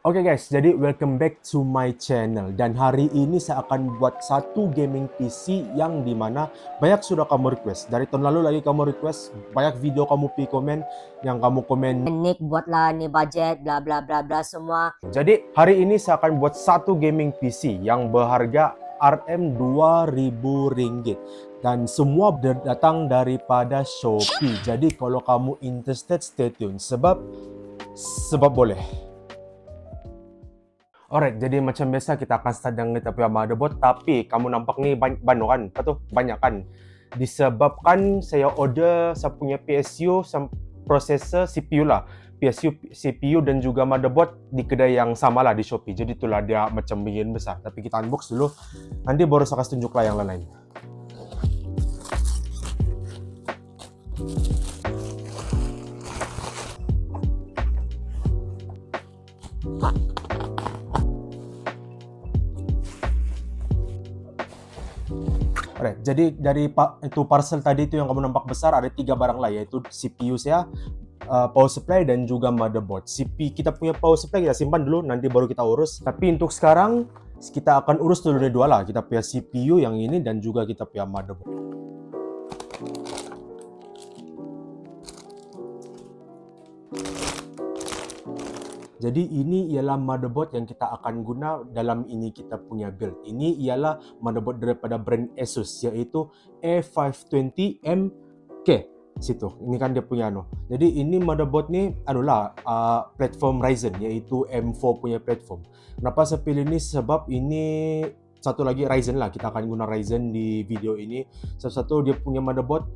Oke guys, jadi welcome back to my channel. Dan hari ini saya akan buat satu gaming PC yang dimana banyak sudah kamu request. Dari tahun lalu lagi kamu request, banyak video kamu pi komen, yang kamu komen. Nick buatlah ni budget bla bla bla bla semua. Jadi hari ini saya akan buat satu gaming PC yang berharga Rp2.000. Dan semua datang daripada Shopee. Jadi kalau kamu interested, stay tune. Sebab boleh. Alright, jadi macam biasa kita akan start dengan kita punya motherboard. Tapi kamu nampak ni banyak kan? Apa tu? Banyak kan? Disebabkan saya order saya punya PSU, processor, CPU lah. PSU, CPU dan juga motherboard di kedai yang sama lah di Shopee. Jadi itulah dia macam begini besar. Tapi kita unbox dulu. Nanti baru saya kasih tunjuk lah yang lain-lain. Alright, jadi dari itu parcel tadi itu yang kamu nampak besar ada 3 barang lah, yaitu CPU saya, power supply dan juga motherboard. Kita punya power supply kita simpan dulu, nanti baru kita urus. Tapi untuk sekarang kita akan urus dulu dua lah, kita punya CPU yang ini dan juga kita punya motherboard. Jadi ini ialah motherboard yang kita akan guna dalam ini kita punya build. Ini ialah motherboard daripada brand Asus, yaitu A520MK. Situ, ini kan dia punya Jadi ini motherboard ni platform Ryzen, yaitu M4 punya platform. Kenapa saya pilih ini? Sebab ini satu lagi Ryzen lah, kita akan guna Ryzen di video ini. Satu dia punya motherboard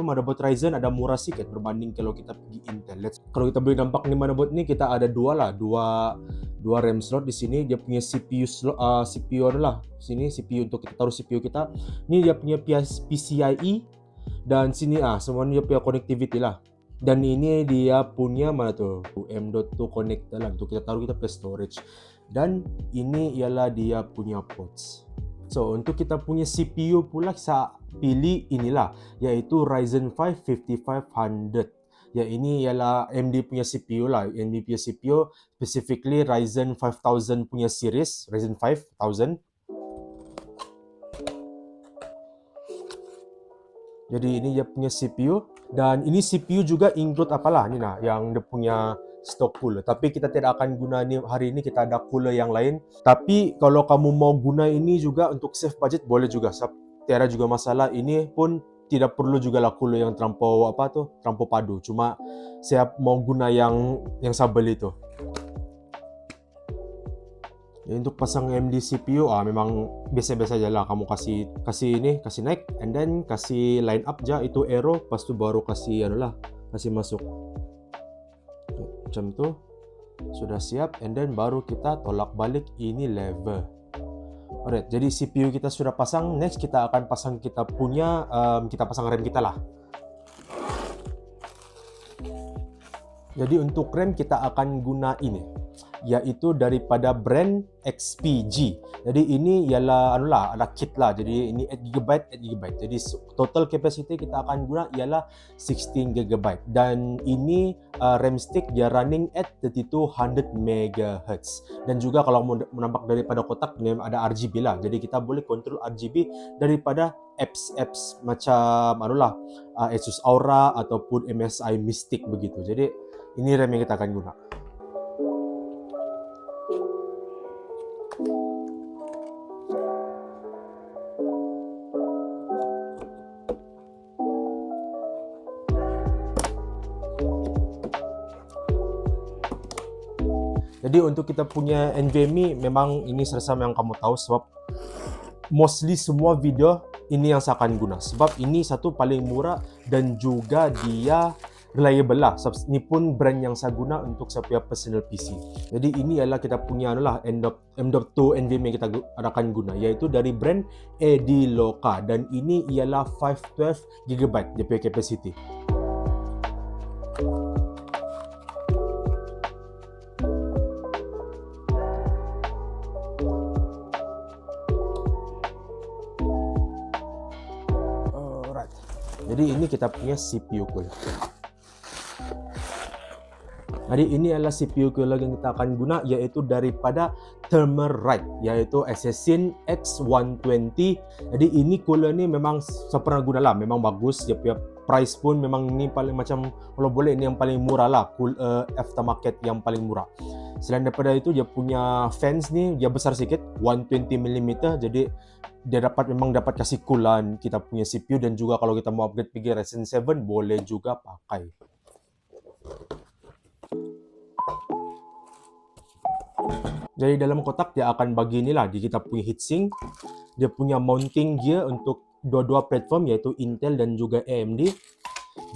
motherboard Ryzen ada murah sedikit berbanding kalau kita pergi Intel. Kalau kita boleh nampak ni motherboard ni kita ada dua RAM slot di sini. Dia punya CPU slot, CPU adalah sini CPU untuk kita taruh CPU kita. Ini dia punya PCIe dan sini semua ni dia punya connectivity lah. Dan ini dia punya M.2 connector lah untuk kita taruh kita punya storage. Dan ini ialah dia punya ports. So untuk kita punya CPU pula saya pilih inilah, yaitu Ryzen 5 5500. Ya, ini ialah AMD punya CPU lah. AMD punya CPU specifically Ryzen 5000 punya series, Ryzen 5000. Jadi ini dia punya CPU, dan ini CPU juga include apalah ni yang dia punya stock cooler. Tapi kita tidak akan guna ni hari ini, kita ada cooler yang lain. Tapi kalau kamu mau guna ini juga untuk save budget boleh juga. Tiada juga masalah. Ini pun tidak perlu juga lah cooler yang terlampau terlampau padu. Cuma saya mau guna yang saya beli tu. Ya, untuk pasang AMD CPU memang biasa-biasa aja lah. Kamu kasih naik, and then kasih line up aja itu arrow, pas tu baru kasih kasih masuk. Macam tu sudah siap, and then baru kita tolak balik ini lever. Alright, jadi CPU kita sudah pasang. Next kita akan pasang kita punya kita pasang RAM kita lah. Jadi untuk RAM kita akan guna ini, yaitu daripada brand XPG. Jadi ini ialah ada kit lah. Jadi ini 8GB. Jadi total capacity kita akan guna ialah 16GB. Dan ini RAM stick dia running at 3200 MHz. Dan juga kalau mau menampak daripada kotak ni ada RGB lah. Jadi kita boleh kontrol RGB daripada apps macam Asus Aura ataupun MSI Mystic begitu. Jadi ini RAM yang kita akan guna. Jadi untuk kita punya NVMe memang ini seresam yang kamu tahu, sebab mostly semua video ini yang saya akan guna. Sebab ini satu paling murah dan juga dia reliable lah. Sebab ini pun brand yang saya guna untuk saya punya personal PC. Jadi ini adalah kita punya M.2 NVMe kita akan guna, yaitu dari brand Ediloka, dan ini ialah 512GB dia punya capacity. Jadi ini kita punya CPU cooler. Jadi ini adalah CPU cooler yang kita akan guna, yaitu daripada Thermalright, yaitu Assassin X120. Jadi ini cooler ni memang saya pernah guna lah, memang bagus. Dia punya price pun memang ini paling macam, kalau boleh ini yang paling murah lah, aftermarket yang paling murah. Selain daripada itu, dia punya fans ni dia besar sikit, 120mm. Jadi dia memang dapat kasih coolant kita punya CPU, dan juga kalau kita mau upgrade pergi Ryzen 7 boleh juga pakai. Jadi dalam kotak dia akan bagi inilah, di kita punya heatsink, dia punya mounting gear untuk dua-dua platform yaitu Intel dan juga AMD,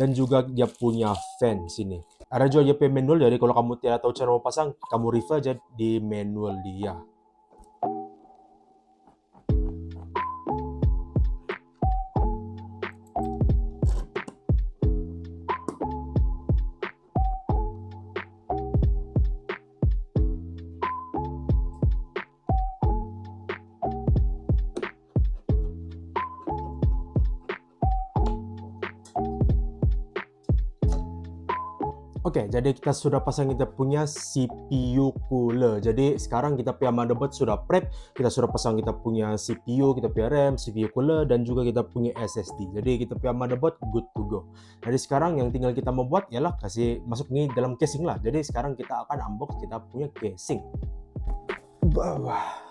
dan juga dia punya fan sini. Ada juga dia punya manual, jadi kalau kamu tidak tahu cara pasang, kamu refer aja di manual dia. Oke, jadi kita sudah pasang kita punya CPU cooler. Jadi sekarang kita punya motherboard sudah prep, kita sudah pasang kita punya CPU, kita punya RAM, CPU cooler, dan juga kita punya SSD. Jadi kita punya motherboard good to go. Jadi sekarang yang tinggal kita membuat ialah kasih masuk ni dalam casing lah. Jadi sekarang kita akan unbox kita punya casing. Bawah.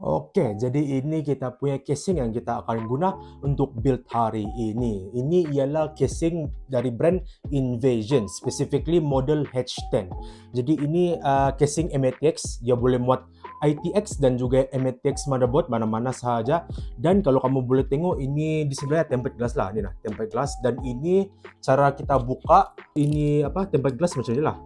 Oke, jadi ini kita punya casing yang kita akan guna untuk build hari ini. Ini ialah casing dari brand Invasion, specifically model H10. Jadi ini casing MATX, dia boleh muat ITX dan juga MATX motherboard mana-mana sahaja. Dan kalau kamu boleh tengok, ini di sebelahnya tempered glass lah, ini lah tempered glass. Dan ini cara kita buka, ini apa, tempered glass macam ni lah.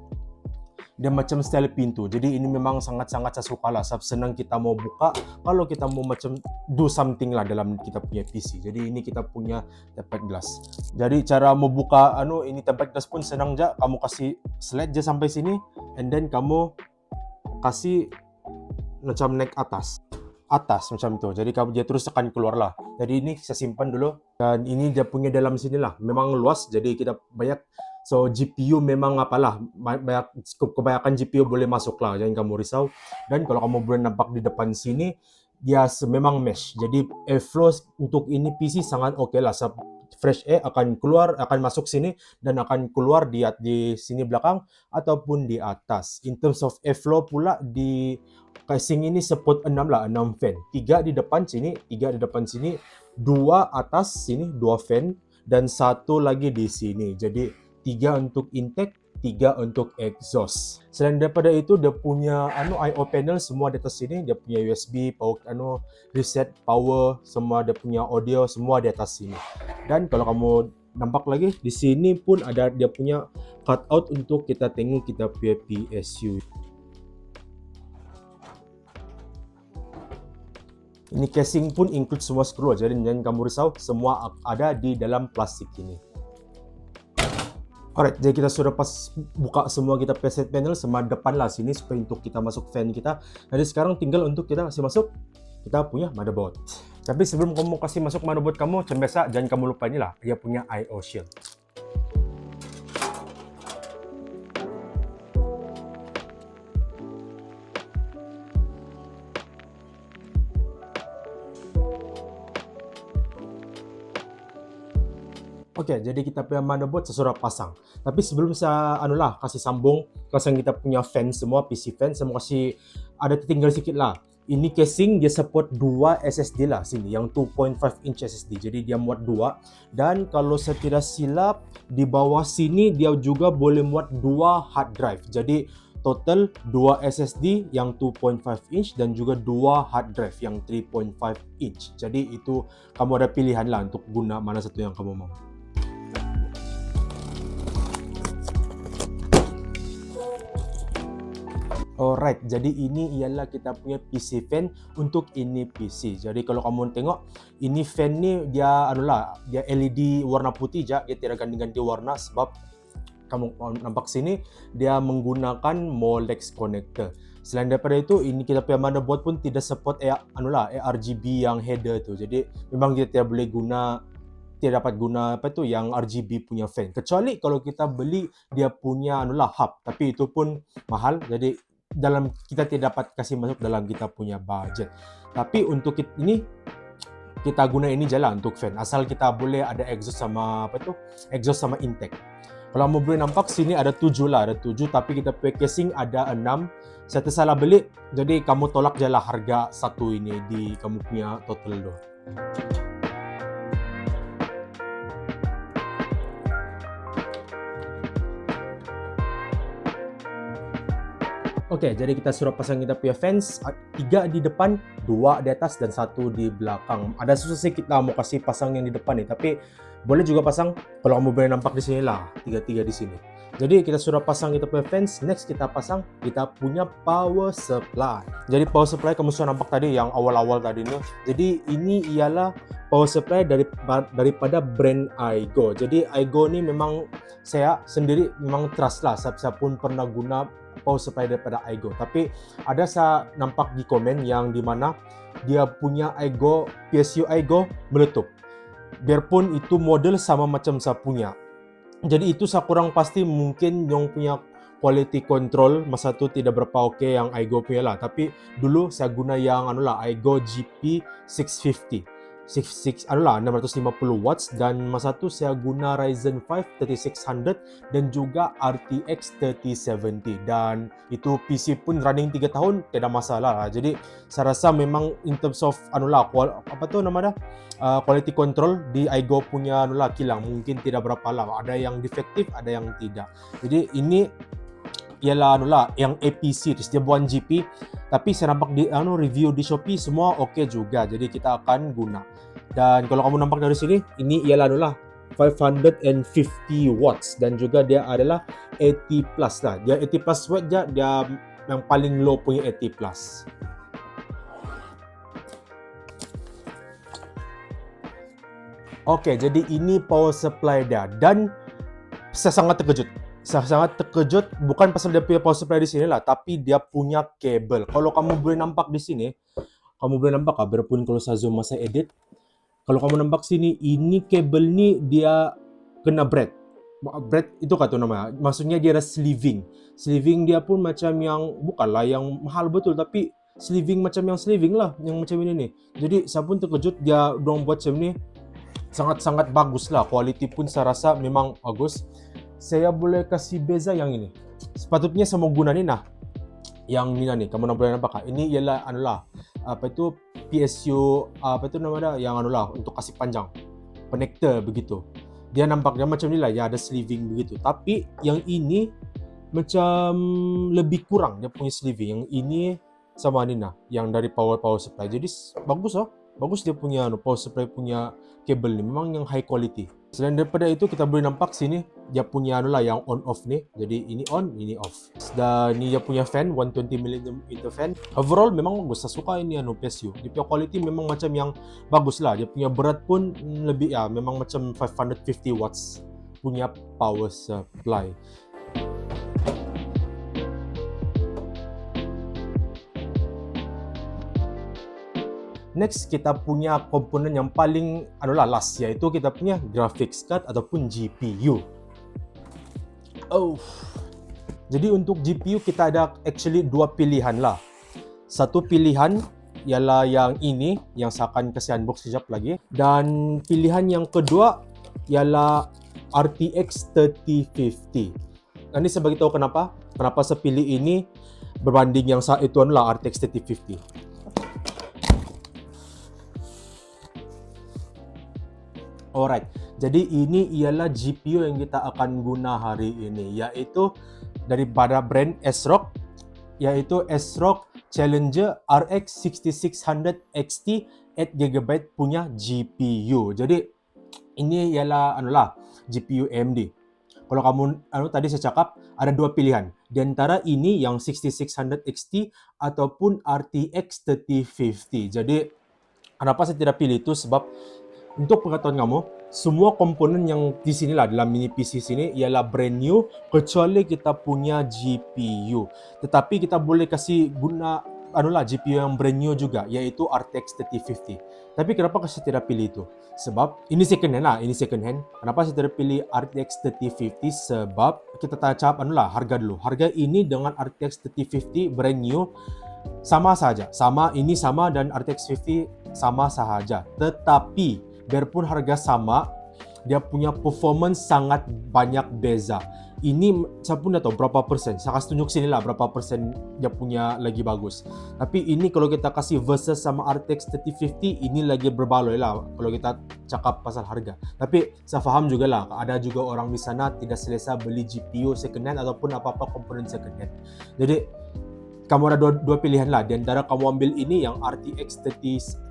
Dia macam style pintu. Jadi ini memang sangat-sangat saya suka lah. Senang kita mau buka kalau kita mau macam do something lah dalam kita punya PC. Jadi ini kita punya tempered glass. Jadi cara mau buka ini tempered glass pun senang je. Kamu kasih slide je sampai sini, and then kamu kasih macam naik atas macam tu. Jadi kamu dia terus akan keluar lah. Jadi ini saya simpan dulu. Dan ini dia punya dalam sini lah. Memang luas. Jadi kita banyak. So GPU memang apalah, kebanyakan GPU boleh masuk lah, jangan kamu risau. Dan kalau kamu boleh nampak di depan sini, dia memang mesh. Jadi airflow untuk ini PC sangat oke lah. Fresh air akan keluar, akan masuk sini dan akan keluar di sini belakang ataupun di atas. In terms of airflow pula, di casing ini support 6 lah, 6 fan. 3 di depan sini, 2 atas sini, 2 fan, dan 1 lagi di sini. Jadi 3 untuk intake, 3 untuk exhaust. Selain daripada itu, dia punya I/O panel semua di atas sini. Dia punya USB, power, reset, power, semua dia punya audio semua di atas sini. Dan kalau kamu nampak lagi, di sini pun ada dia punya cutout untuk kita tengok kita punya PSU. Ini casing pun include semua screw, jadi jangan kamu risau, semua ada di dalam plastik ini. Alright, jadi kita sudah buka semua kita preset panel sama depan lah sini supaya untuk kita masuk fan kita. Jadi sekarang tinggal untuk kita kasih masuk kita punya motherboard. Tapi sebelum kamu kasih masuk motherboard kamu, macam biasa jangan kamu lupa inilah, dia punya I/O shield. Oke, jadi kita punya motherboard saya sudah pasang. Tapi sebelum saya kasih sambung, pasang kita punya fan semua, PC fan, saya mau kasih ada tinggal sedikit lah. Ini casing dia support 2 SSD lah sini, yang 2.5 inch SSD. Jadi dia muat 2. Dan kalau saya tidak silap, di bawah sini dia juga boleh muat 2 hard drive. Jadi total 2 SSD yang 2.5 inch dan juga 2 hard drive yang 3.5 inch. Jadi itu kamu ada pilihan lah untuk guna mana satu yang kamu mau. Alright, jadi ini ialah kita punya PC fan untuk ini PC. Jadi kalau kamu tengok, ini fan ni dia dia LED warna putih je, dia tidak ganti-ganti warna sebab kamu nampak sini dia menggunakan Molex connector. Selain daripada itu, ini kita punya motherboard pun tidak support ARGB yang header tu. Jadi memang kita tidak dapat guna yang RGB punya fan. Kecuali kalau kita beli dia punya hub, tapi itu pun mahal. Jadi kita tidak dapat kasih masuk dalam kita punya budget. Tapi untuk ini kita guna ini je lah untuk fan. Asal kita boleh ada exhaust sama intake. Kalau kamu boleh nampak sini ada 7 lah, tapi kita punya casing ada 6. Saya tersalah beli, jadi kamu tolak je lah harga satu ini di kamu punya total tu. Oke, jadi kita suruh pasang kita punya fans, 3 di depan, 2 di atas, dan 1 di belakang. Ada susah sikit lah mau kasih pasang yang di depan nih, tapi boleh juga pasang, kalau kamu boleh nampak di sini lah, 3 di sini. Jadi kita sudah pasang kita punya fans, next kita pasang kita punya power supply. Jadi power supply kamu sudah nampak tadi yang awal-awal tadi nih. Jadi ini ialah power supply daripada brand Aigo. Jadi Aigo ni memang saya sendiri memang trust lah, saya pun pernah guna power supply daripada Aigo. Tapi ada saya nampak di komen yang dimana dia punya PSU Aigo meletup. Biarpun itu model sama macam saya punya. Jadi itu saya kurang pasti, mungkin yang punya quality control masa tu tidak berapa okey yang Aigo punya lah. Tapi dulu saya guna yang Aigo GP 650. 650 watts, dan masa tu saya guna Ryzen 5 3600 dan juga RTX 3070, dan itu PC pun running 3 tahun tidak masalah lah. Jadi saya rasa memang in terms of quality control di Aigo punya kilang mungkin tidak berapa lah, ada yang defektif, ada yang tidak. Jadi ini ialah yang AP series, dia bukan GP, tapi saya nampak di review di Shopee semua okey juga, jadi kita akan guna. Dan kalau kamu nampak dari sini, ini ialah 550 watts, dan juga dia adalah 80 plus lah. Dia 80 plus watt je, dia yang paling low punya 80 plus. Okey, jadi ini power supply dia, dan saya sangat terkejut bukan pasal dia punya power supply di sini lah, tapi dia punya kabel. Kalau kamu boleh nampak di sini, biarpun kalau saya zoom masa edit, kalau kamu nampak sini, ini kabel ni dia kena braid itu kata namanya, maksudnya dia ada sleeving dia pun macam yang bukanlah yang mahal betul, tapi sleeving macam yang sleeving lah, yang macam ini nih. Jadi saya pun terkejut dia dorang buat macam ni, sangat-sangat bagus lah. Quality pun saya rasa memang bagus. Saya boleh kasih beza yang ini. Sepatutnya saya mau guna ni nah. Yang ni nih, kamu boleh nampak. Ini ialah PSU yang untuk kasih panjang. Connector begitu. Dia nampaknya macam ni lah, ya ada sleeving begitu. Tapi yang ini macam lebih kurang dia punya sleeving. Yang ini sama ni nah, yang dari power supply. Jadi bagus lah. Bagus dia punya power supply punya kabel ni, memang yang high quality. Selain daripada itu, kita boleh nampak sini dia punya yang on off ni. Jadi ini on, ini off. Dan ni dia punya fan 120mm fan. Overall memang bagus, saya suka ini PSU. Dia punya quality memang macam yang bagus lah. Dia punya berat pun lebih memang macam 550 watts punya power supply. Next, kita punya komponen yang paling last, yaitu kita punya graphics card ataupun GPU. Jadi untuk GPU kita ada actually 2 pilihan lah. Satu pilihan ialah yang ini, yang saya akan kasih unbox sekejap lagi. Dan pilihan yang kedua ialah RTX 3050. Ini saya beritahu kenapa saya pilih ini berbanding yang saat itu RTX 3050. Alright, jadi ini ialah GPU yang kita akan guna hari ini, yaitu daripada brand ASRock, yaitu ASRock Challenger RX 6600 XT 8GB punya GPU. Jadi ini ialah GPU AMD. Kalau kamu tadi saya cakap ada 2 pilihan. Di antara ini yang 6600 XT ataupun RTX 3050. Jadi kenapa saya tidak pilih itu sebab untuk pengetahuan kamu, semua komponen yang di sini lah dalam mini PC sini ialah brand new kecuali kita punya GPU. Tetapi kita boleh kasih guna GPU yang brand new juga yaitu RTX 3050. Tapi kenapa saya tidak pilih itu? Sebab ini second hand lah, ini second hand. Kenapa saya tidak pilih RTX 3050? Sebab kita cakap harga dulu. Harga ini dengan RTX 3050 brand new sama saja. Ini sama dan RTX 50 sama sahaja. Tetapi biarpun harga sama, dia punya performance sangat banyak beza. Ini saya pun dah tahu berapa persen. Saya kasih tunjuk sini lah berapa persen dia punya lagi bagus. Tapi ini kalau kita kasih versus sama RTX 3050, ini lagi berbaloi lah kalau kita cakap pasal harga. Tapi saya faham juga lah, ada juga orang di sana tidak selesa beli GPU second hand ataupun apa-apa komponen second hand. Jadi kamu ada dua pilihan lah. Di antara kamu ambil ini yang RTX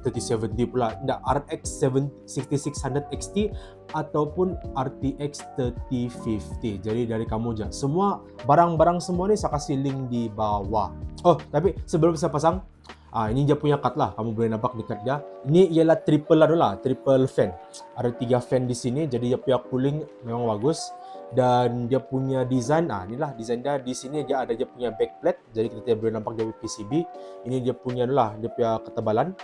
3070 pula, RX 6600 XT ataupun RTX 3050. Jadi dari kamu aja. Semua barang-barang semua ni saya kasih link di bawah. Oh, tapi sebelum saya pasang, ini dia punya card lah. Kamu boleh nampak di card dia. Ini ialah triple fan. Ada 3 fan di sini, jadi dia punya cooling memang bagus. Dan dia punya design, inilah design dia. Di sini dia ada dia punya backplate, jadi kita boleh nampak dia punya PCB. Ini dia punya dia punya ketebalan.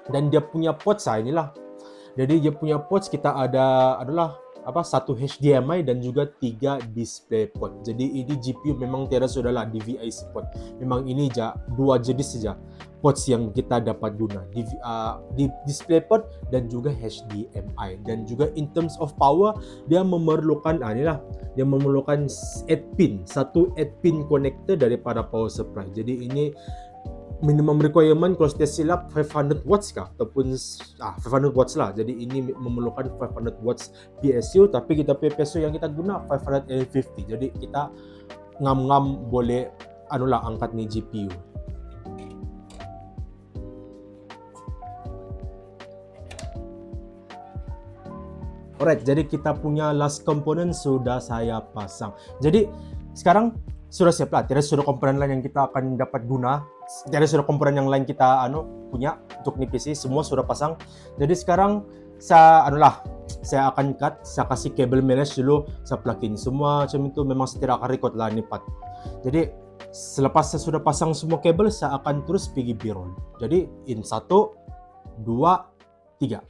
Dan dia punya ports, inilah. Jadi dia punya ports kita adalah satu HDMI dan juga 3 display port. Jadi ini GPU memang tiada sudahlah DVI support. Memang ini 2 jenis saja ports yang kita dapat guna, di display port dan juga HDMI. Dan juga in terms of power, dia memerlukan dia memerlukan 8 pin, satu 8 pin connector daripada power supply. Jadi ini minimum requirement kalau saya silap 500 watts kah ataupun 500 watts lah. Jadi ini memerlukan 500 watts PSU, tapi kita PSU yang kita guna 550. Jadi kita ngam-ngam boleh angkat ni GPU. Alright, jadi kita punya last component sudah saya pasang. Jadi sekarang sudah siap lah. Tiada sudah komponen lain yang kita akan dapat guna. Tiada sudah komponen yang lain kita punya untuk ni PC. Semua sudah pasang. Jadi sekarang saya akan cut. Saya kasih kabel manage dulu. Saya plug in semua macam itu. Memang saya tidak akan record lah ni part. Jadi selepas saya sudah pasang semua kabel, saya akan terus pergi B-roll. Jadi in 1, 2, 3.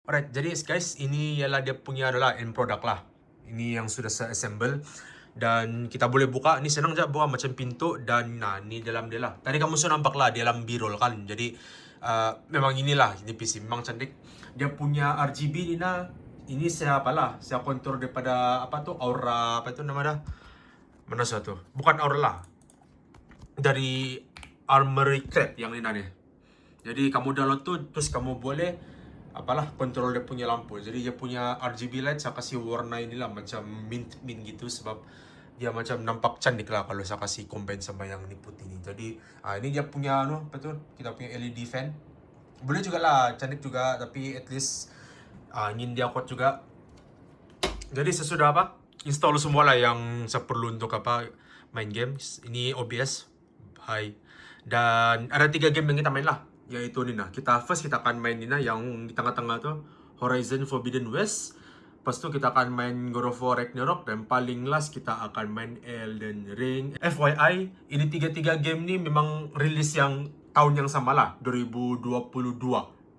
Alright, jadi guys, ini ialah dia punya end product lah. Ini yang sudah saya assemble. Dan kita boleh buka. Ini senang je buka macam pintu. Dan ni dalam dia lah. Tadi kamu sudah nampak lah dalam B-roll kan. Jadi memang inilah ini PC. Memang cantik. Dia punya RGB ini saya saya kontrol daripada Aura, nama dah. Mana satu? Bukan Aura lah. Dari Armory Crab yang ini nih. Jadi kamu download tu, terus kamu boleh kontrol dia punya lampu. Jadi dia punya RGB light saya kasih warna inilah macam mint gitu sebab dia macam nampak cantik lah kalau saya kasih combine sama yang ni putih ni. Jadi ini dia punya kita punya LED fan. Boleh juga lah, cantik juga, tapi at least ingin dia kuat juga. Jadi sesudah install semua lah yang saya perlu untuk main games. Ini OBS. Dan ada 3 game yang kita main lah. Yaitu ni kita akan main yang di tengah-tengah tu, Horizon Forbidden West. Lepas tu kita akan main God of War Ragnarok. Dan paling last kita akan main Elden Ring. FYI, ini 3 game ni memang rilis yang tahun yang sama lah, 2022.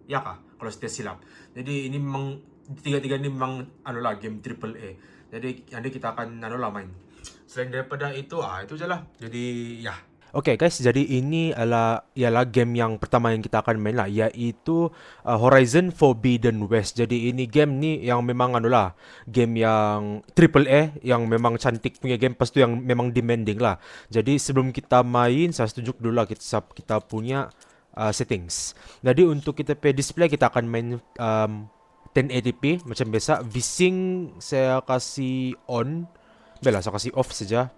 Ya kah? Kalau saya silap. Jadi ini memang 3 ni memang game AAA. Jadi nanti kita akan main. Selain daripada itu, itu je lah. Jadi, ya. Okay guys, jadi ini ialah game yang pertama yang kita akan main lah, iaitu Horizon Forbidden West. Jadi ini game ni yang memang game yang triple A, yang memang cantik punya game, pas tu yang memang demanding lah. Jadi sebelum kita main, saya tunjuk dulu lah kita punya settings. Jadi untuk kita punya display, kita akan main 1080p macam biasa. VSync saya kasih on. Baiklah, saya kasih off saja.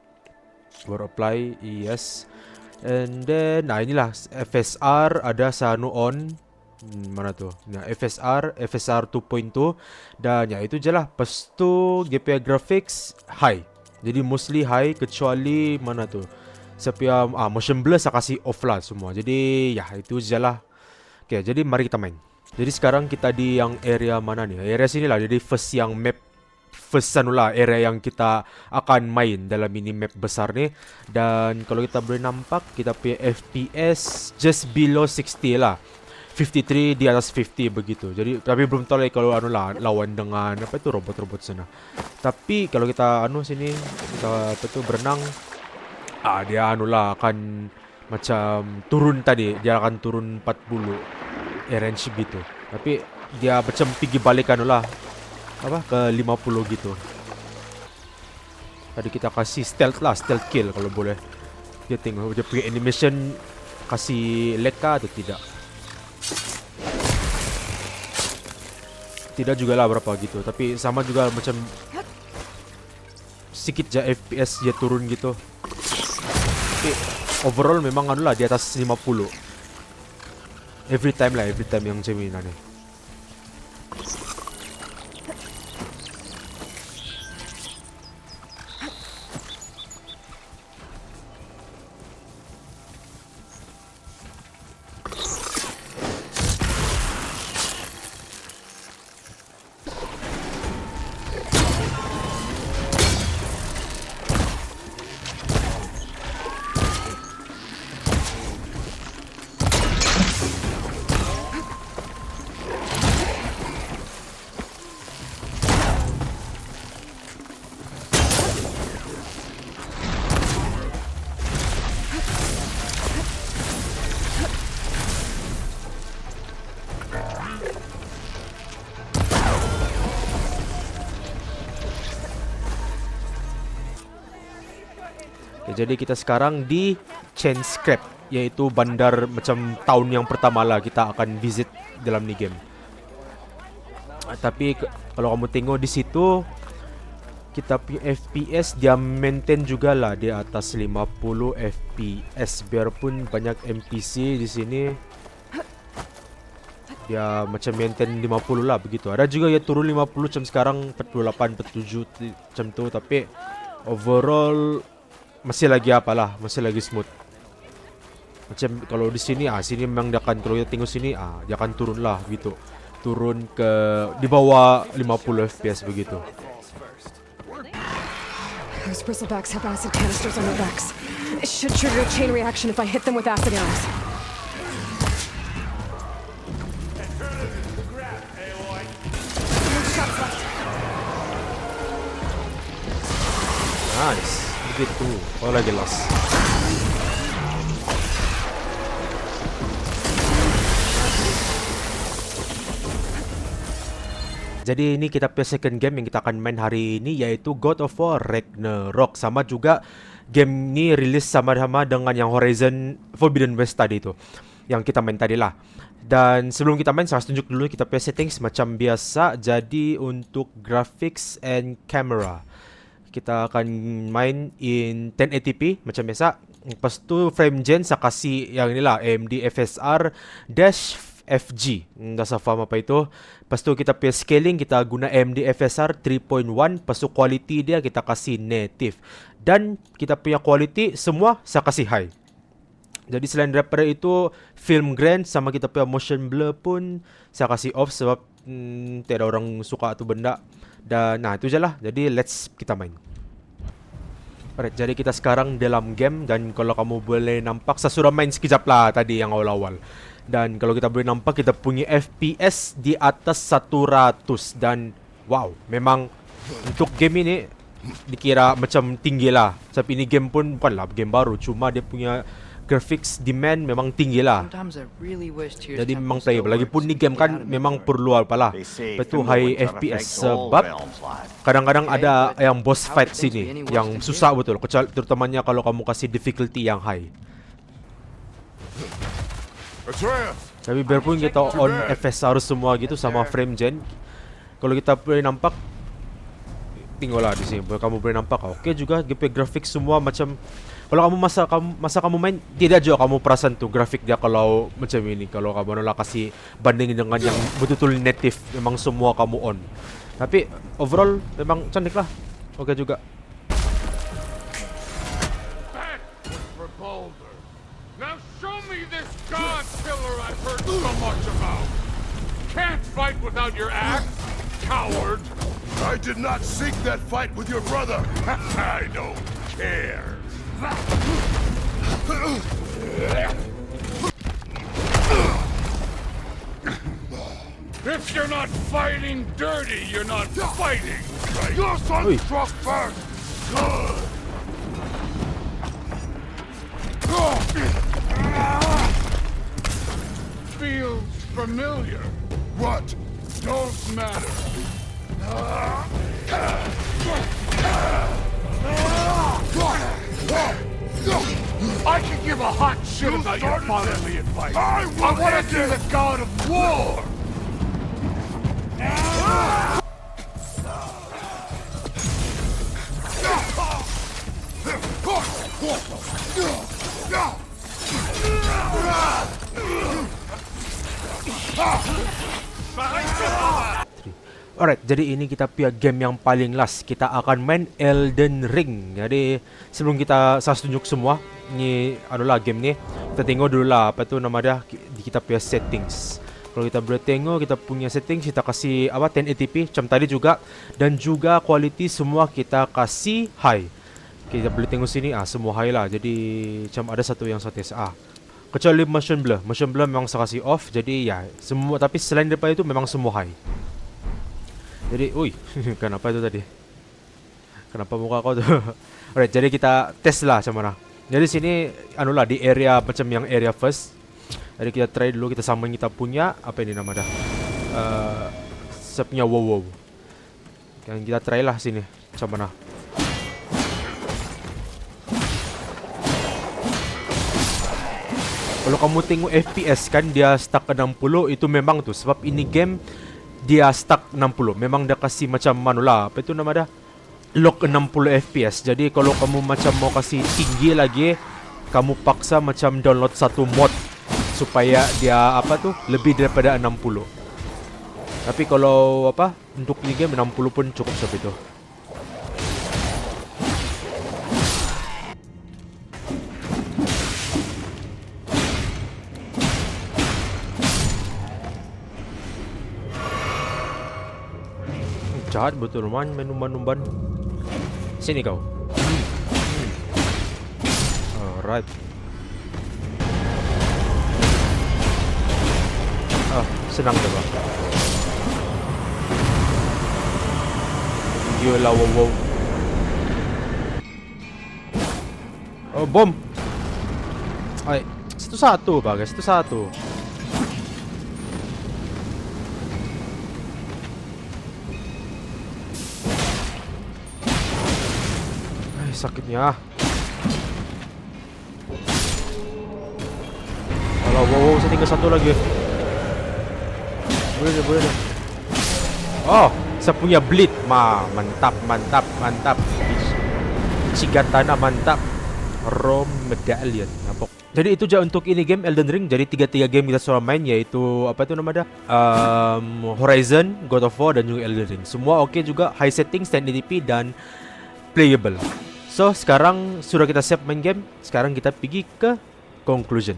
Baru apply, yes. And then, inilah FSR ada sanu on. Mana tu? Nah, FSR 2.2. Dan ya itu je lah. Lepas tu GPI graphics high. Jadi mostly high, kecuali mana tu? Saya motion blur saya kasih off lah semua. Jadi ya itu je lah. Okay, jadi mari kita main. Jadi sekarang kita di yang area mana ni? Area sini lah. Jadi first area yang kita akan main dalam ini map besar ni. Dan kalau kita boleh nampak, kita punya FPS just below 60 lah, 53 di atas 50 begitu. Jadi tapi belum tahu lagi kalau lawan dengan apa itu robot-robot sana. Tapi kalau kita sini kita berenang, dia akan macam turun tadi, dia akan turun 40 range gitu. Tapi dia macam pergi balik ke 50 gitu. Tadi kita kasih stealth kill kalau boleh. Dia tengok dia punya animation kasih lag kah atau tidak. Tidak juga lah berapa gitu, tapi sama juga macam sikit je FPS dia turun gitu. Tapi overall memang di atas 50. Every time yang macam ni. Jadi kita sekarang di Chain Scrap, yaitu bandar macam tahun yang pertama lah kita akan visit dalam ni game. Tapi kalau kamu tengok di situ, kita punya FPS dia maintain juga lah di atas 50 FPS. Biarpun banyak NPC di sini, dia macam maintain 50 lah begitu. Ada juga ya turun 50 macam sekarang 48, 47 macam tu. Tapi overall masih lagi masih lagi smooth. Macam kalau di sini sini memang dia akan, kalau kita tengok sini dia akan turun lah gitu. Turun ke di bawah 50 FPS begitu. Those bristlebacks have acid canisters on their backs. It should trigger a chain reaction if I hit them with acid arrows. Nice. Begitu. Oh lagi lost. Jadi ini kita punya second game yang kita akan main hari ini, yaitu God of War Ragnarok. Sama juga game ini rilis sama-sama dengan yang Horizon Forbidden West tadi itu, yang kita main tadi lah. Dan sebelum kita main, saya tunjuk dulu kita punya settings macam biasa. Jadi untuk graphics and camera, kita akan main in 1080p macam biasa. Lepas tu frame gen saya kasih yang inilah AMD FSR FG. Dah saya faham apa itu. Lepas tu kita punya scaling, kita guna AMD FSR 3.1. Lepas tu quality dia kita kasih native. Dan kita punya quality semua saya kasih high. Jadi selain daripada itu, film grain sama kita punya motion blur pun saya kasih off sebab tiada orang suka tu benda. Dan itu je lah. Jadi let's kita main. Alright, jadi kita sekarang dalam game. Dan kalau kamu boleh nampak, saya sudah main sekejap lah tadi yang awal-awal. Dan kalau kita boleh nampak, kita punya FPS di atas 100. Dan wow, memang untuk game ini dikira macam tinggi lah. Tapi ini game pun bukanlah game baru, cuma dia punya graphics demand memang tinggi lah. Jadi memang playable. Lagipun ni game kan memang perlu apalah. Betul high FPS sebab kadang-kadang ada yang boss fight sini yang susah betul, terutamanya kalau kamu kasih difficulty yang high. Tapi biarpun kita on FSR semua gitu sama frame gen, kalau kita boleh nampak, tengoklah di sini, kamu boleh nampak okey juga gameplay grafik semua macam kalau kamu masa kamu main tidak juga kamu perasan tuh grafik dia kalau macam ini. Kalau kamu nak kasih bandingin dengan yang betul-betul native, memang semua kamu on. Tapi overall memang cantik lah. Okey juga. Now show me this god killer I've heard so much about. Can't fight without your axe, coward. I did not seek that fight with your brother. I don't care. If you're not fighting dirty, you're not fighting. Right? Your son struck first. Good. Feels familiar. What? Don't matter. I can give a hot shit about your fatherly advice. I want to see the god of war. Alright, jadi ini kita punya game yang paling last. Kita akan main Elden Ring. Jadi sebelum kita saya tunjuk semua ni adalah game ni, kita tengok dulu lah apa tu nama dia di kita punya settings. Kalau kita boleh tengok kita punya settings, kita kasih apa 1080p macam tadi juga, dan juga quality semua kita kasih high. Kita boleh tengok sini semua high lah. Jadi macam ada satu yang saya test kecuali motion blur. Motion blur memang saya kasih off. Jadi ya semua, tapi selain daripada itu memang semua high. Jadi, kenapa itu tadi? Kenapa muka kau tu? Alright, jadi kita test lah macam mana. Jadi sini anulah di area macam yang area first. Jadi kita try dulu, kita samain kita punya apa ini nama dah? Saya punya wow. Kan kita try lah sini macam mana. Kalau kamu tengok FPS kan dia stuck ke 60, itu memang tu sebab ini game dia stuck 60. Memang dia kasih macam manulah, apa itu nama dah? Lock 60 FPS. Jadi kalau kamu macam mau kasih tinggi lagi, kamu paksa macam download satu mod supaya dia apa tu lebih daripada 60. Tapi kalau apa untuk ini game 60 pun cukup sampai itu. Jahat betul man menumban-numban. Sini kau. Alright. Senang dah bang. Yolah wow. Oh bom. Ay, satu-satu bagas, satu-satu. Sakitnya. Alah, wow, saya tinggal satu lagi. Boleh dah. Oh, saya punya bleed. Mantap. Shigatana mantap. Rom medallion. Jadi itu je untuk ini game Elden Ring. Jadi 3 game kita sudah main, yaitu apa itu nama dah? Horizon, God of War dan juga Elden Ring. Semua oke juga, high settings, 1080p dan playable. So, sekarang sudah kita siap main game. Sekarang kita pergi ke conclusion.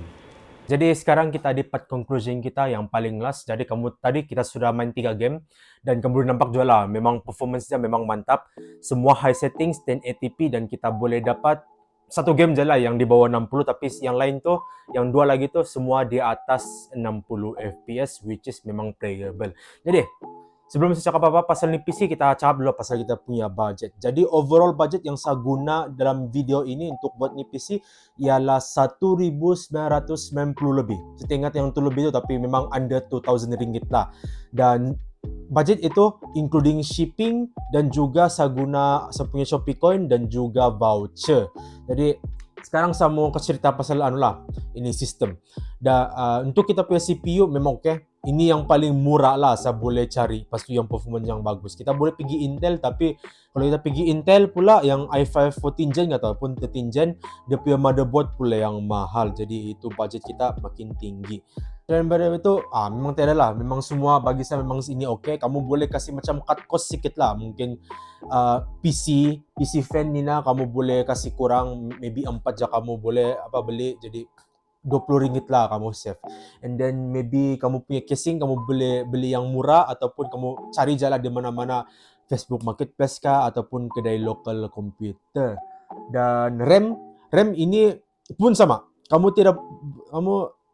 Jadi sekarang kita di part conclusion kita yang paling last. Jadi tadi kita sudah main 3 game. Dan kamu boleh nampak juga lah, memang performance-nya memang mantap. Semua high settings, 1080p, dan kita boleh dapat satu game je lah yang di bawah 60. Tapi yang lain tuh, yang 2 lagi tuh semua di atas 60 FPS, which is memang playable. Jadi sebelum saya cakap apa pasal ni PC, kita cakap dulu pasal kita punya budget. Jadi overall budget yang saya guna dalam video ini untuk buat ni PC ialah 1,990 lebih. Saya ingat yang tu lebih tu, tapi memang under 2,000 ringgit lah. Dan budget itu including shipping dan juga saya guna saya punya Shopee Coin dan juga voucher. Jadi sekarang saya mau cerita pasal ini sistem. Untuk kita punya CPU memang oke. Ini yang paling murah lah saya boleh cari. Lepas tu yang performance yang bagus. Kita boleh pergi Intel, tapi kalau kita pergi Intel pula yang i5 14 Gen ataupun 13 Gen, dia punya motherboard pula yang mahal. Jadi itu budget kita makin tinggi. Dan pada itu, memang tiada lah. Memang semua bagi saya memang ini oke. Kamu boleh kasih macam cut cost sikit lah. Mungkin PC fan ni kamu boleh kasih kurang, maybe 4 je kamu boleh beli. Jadi 20 ringgit lah kamu save. And then maybe kamu punya casing kamu boleh beli yang murah ataupun kamu cari jalan di mana-mana Facebook Marketplace kah ataupun kedai local komputer. Dan RAM ini pun sama. Kamu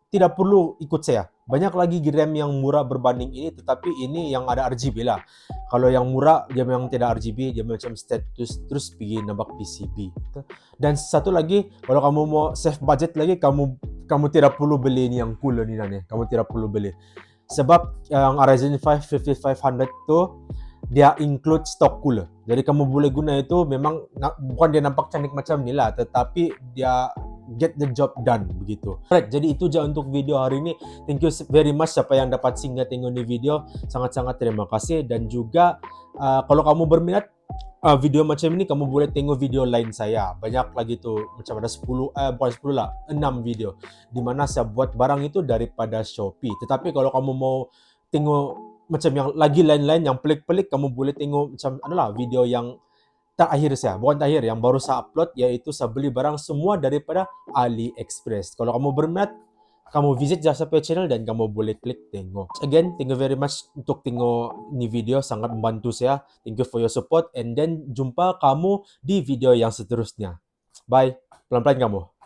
tidak perlu ikut saya. Banyak lagi RAM yang murah berbanding ini, tetapi ini yang ada RGB lah. Kalau yang murah dia memang tidak RGB, dia macam status terus pergi nambah PCB. Dan satu lagi, kalau kamu mau save budget lagi, kamu tidak perlu beli ni yang cooler ni. Kamu tidak perlu beli. Sebab yang Ryzen 5 5500 tu dia include stock cooler. Jadi kamu boleh guna itu, memang bukan dia nampak cantik macam ni lah, tetapi dia get the job done begitu. Alright, jadi itu je untuk video hari ini. Thank you very much siapa yang dapat singgah tengok ni video. Sangat-sangat terima kasih. Dan juga kalau kamu berminat video macam ini, kamu boleh tengok video lain saya. Banyak lagi tu, macam ada 6 video di mana saya buat barang itu daripada Shopee. Tetapi kalau kamu mau tengok macam yang lagi lain-lain yang pelik-pelik, kamu boleh tengok macam video yang terakhir saya, bukan terakhir, yang baru saya upload, yaitu saya beli barang semua daripada AliExpress. Kalau kamu berminat, kamu visit Jasa Pay channel dan kamu boleh klik tengok. Again, thank you very much untuk tengok ni video, sangat membantu saya. Thank you for your support, and then jumpa kamu di video yang seterusnya. Bye, pelan-pelan kamu.